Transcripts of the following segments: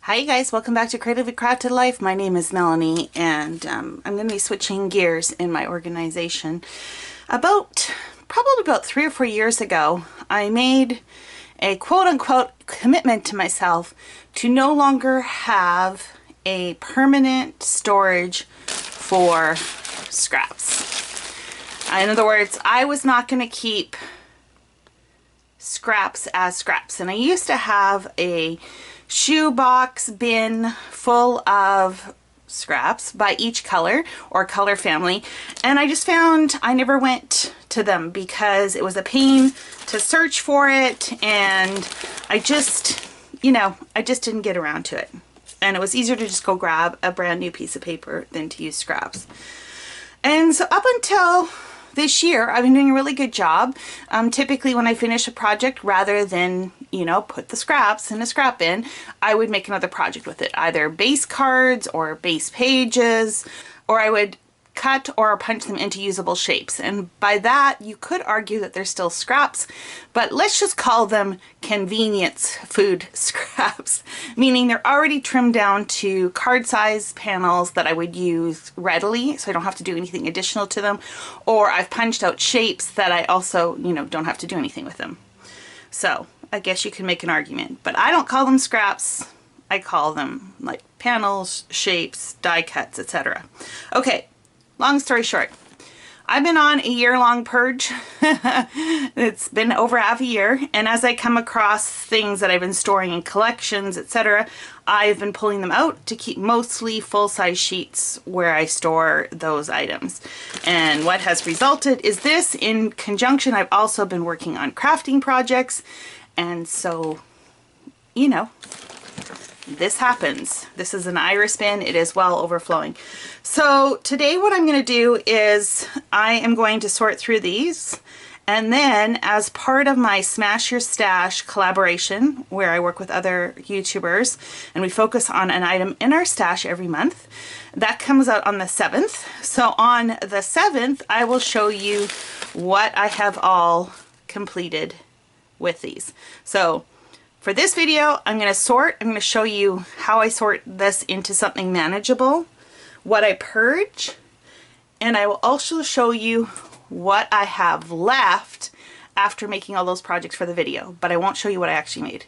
Hi you guys, welcome back to Creatively Crafted Life. My name is Melanie and I'm going to be switching gears in my organization. Probably about 3 or 4 years ago, I made a quote-unquote commitment to myself to no longer have a permanent storage for scraps. In other words, I was not going to keep scraps as scraps. And I used to have a shoebox bin full of scraps by each color or color family, and I just found I never went to them because it was a pain to search for it, and I just didn't get around to it. And it was easier to just go grab a brand new piece of paper than to use scraps. And so up until this year, I've been doing a really good job. Typically when I finish a project, rather than, put the scraps in a scrap bin, I would make another project with it, either base cards or base pages, or I would cut or punch them into usable shapes. And by that, you could argue that they're still scraps, but let's just call them convenience food scraps, meaning they're already trimmed down to card size panels that I would use readily, so I don't have to do anything additional to them, or I've punched out shapes that I also, don't have to do anything with them. So I guess you can make an argument, but I don't call them scraps. I call them like panels, shapes, die cuts, etc. Okay. Long story short, I've been on a year-long purge. It's been over half a year, and as I come across things that I've been storing in collections, etc., I've been pulling them out to keep mostly full-size sheets where I store those items. And what has resulted is this. In conjunction, I've also been working on crafting projects, and so, this happens. This is an iris bin. It is well overflowing. So today what I'm going to do is I am going to sort through these, and then as part of my Smash Your Stash collaboration, where I work with other YouTubers and we focus on an item in our stash every month, that comes out on the 7th. So on the 7th, I will show you what I have all completed with these. So for this video, I'm going to show you how I sort this into something manageable, what I purge, and I will also show you what I have left after making all those projects for the video, but I won't show you what I actually made.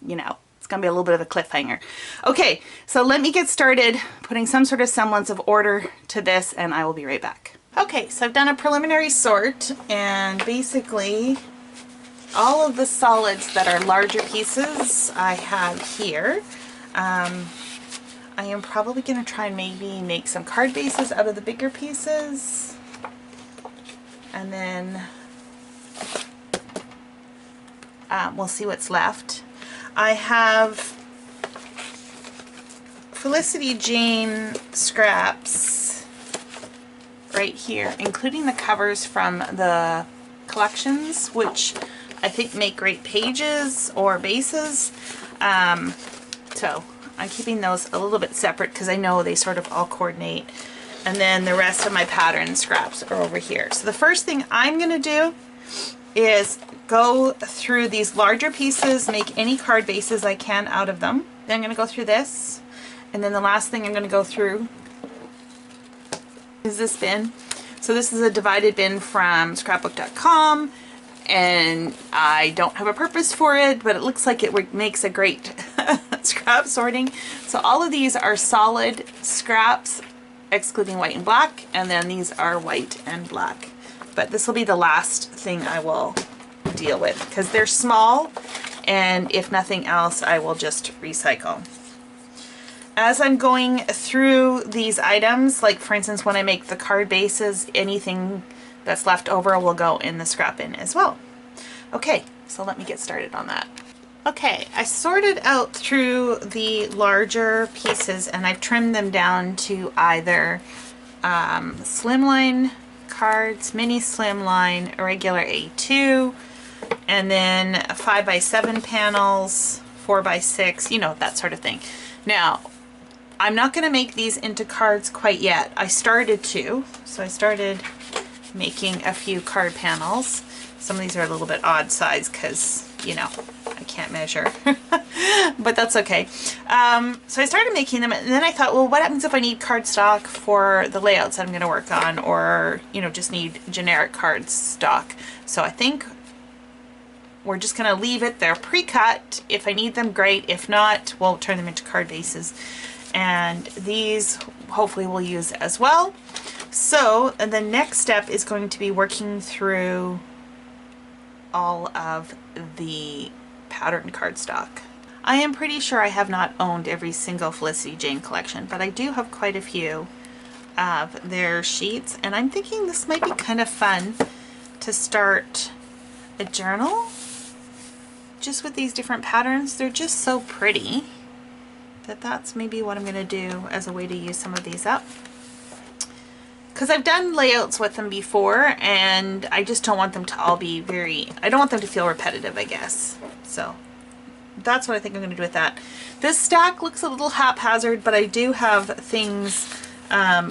It's going to be a little bit of a cliffhanger. Okay, so let me get started putting some sort of semblance of order to this, and I will be right back. Okay, so I've done a preliminary sort, and basically all of the solids that are larger pieces I have here. I am probably going to try and maybe make some card bases out of the bigger pieces. And then we'll see what's left. I have Felicity Jane scraps right here, including the covers from the collections, which I think make great pages or bases. So I'm keeping those a little bit separate because I know they sort of all coordinate. And then the rest of my pattern scraps are over here. So the first thing I'm going to do is go through these larger pieces, make any card bases I can out of them. Then I'm going to go through this. And then the last thing I'm going to go through is this bin. So this is a divided bin from scrapbook.com. And I don't have a purpose for it, but it looks like it makes a great scrap sorting. So all of these are solid scraps, excluding white and black, and then these are white and black. But this will be the last thing I will deal with because they're small, and if nothing else, I will just recycle. As I'm going through these items, like for instance, when I make the card bases, anything that's left over will go in the scrap bin as well. Okay, so let me get started on that. Okay, I sorted out through the larger pieces and I've trimmed them down to either slimline cards, mini slimline, regular A2, and then 5x7 panels, 4x6, that sort of thing. Now, I'm not going to make these into cards quite yet. I started to, so I started making a few card panels. Some of these are a little bit odd size because, I can't measure. But that's okay. So I started making them, and then I thought, well, what happens if I need cardstock for the layouts that I'm going to work on, or, you know, just need generic cardstock. So I think we're just going to leave it. They're pre-cut. If I need them, great. If not, we'll turn them into card bases. And these hopefully we'll use as well. So, and the next step is going to be working through all of the pattern cardstock. I am pretty sure I have not owned every single Felicity Jane collection, but I do have quite a few of their sheets, and I'm thinking this might be kind of fun to start a journal just with these different patterns. They're just so pretty that that's maybe what I'm going to do as a way to use some of these up. Because I've done layouts with them before, and I just don't want them to all be I don't want them to feel repetitive, I guess. So that's what I think I'm going to do with that. This stack looks a little haphazard, but I do have things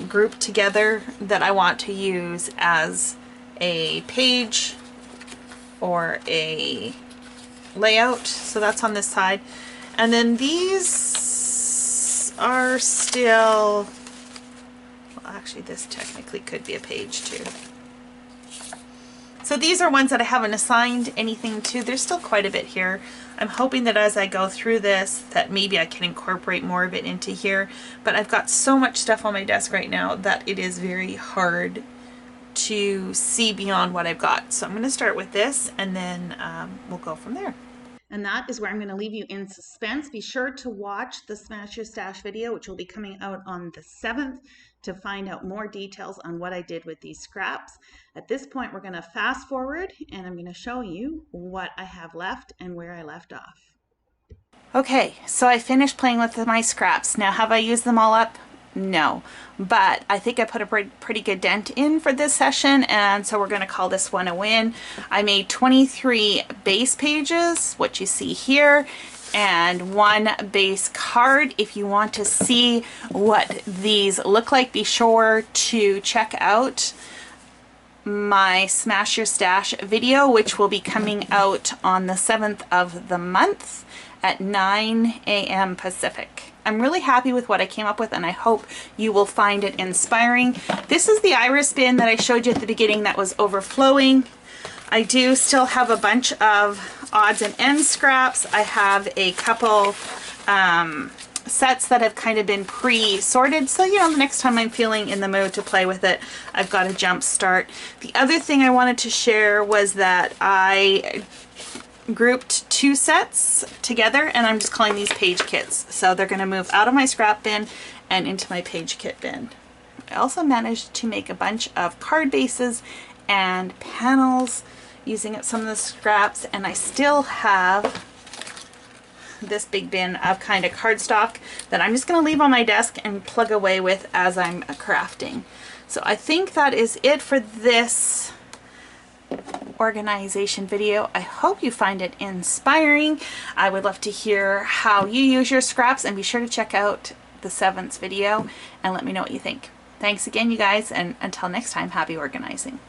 grouped together that I want to use as a page or a layout. So that's on this side. And then these are still, well, actually this technically could be a page too. So these are ones that I haven't assigned anything to. There's still quite a bit here. I'm hoping that as I go through this, that maybe I can incorporate more of it into here. But I've got so much stuff on my desk right now that it is very hard to see beyond what I've got. So I'm going to start with this, and then we'll go from there. And that is where I'm going to leave you in suspense. Be sure to watch the Smash Your Stash video, which will be coming out on the 7th, to find out more details on what I did with these scraps. At this point, we're going to fast forward, and I'm going to show you what I have left and where I left off. Okay, so I finished playing with my scraps. Now, have I used them all up? No, but I think I put a pretty good dent in for this session, and so we're going to call this one a win. I made 23 base pages, what you see here, and one base card. If you want to see what these look like, be sure to check out my Smash Your Stash video, which will be coming out on the 7th of the month at 9 a.m. Pacific. I'm really happy with what I came up with, and I hope you will find it inspiring. This is the iris bin that I showed you at the beginning that was overflowing. I do still have a bunch of odds and ends scraps. I have a couple sets that have kind of been pre-sorted, so you know, the next time I'm feeling in the mood to play with it, I've got a jump start. The other thing I wanted to share was that I grouped 2 sets together, and I'm just calling these page kits. So they're going to move out of my scrap bin and into my page kit bin. I also managed to make a bunch of card bases and panels using some of the scraps, and I still have this big bin of kind of cardstock that I'm just going to leave on my desk and plug away with as I'm crafting. So I think that is it for this organization video. I hope you find it inspiring. I would love to hear how you use your scraps, and be sure to check out the 7th video and let me know what you think. Thanks again, you guys, and until next time, happy organizing.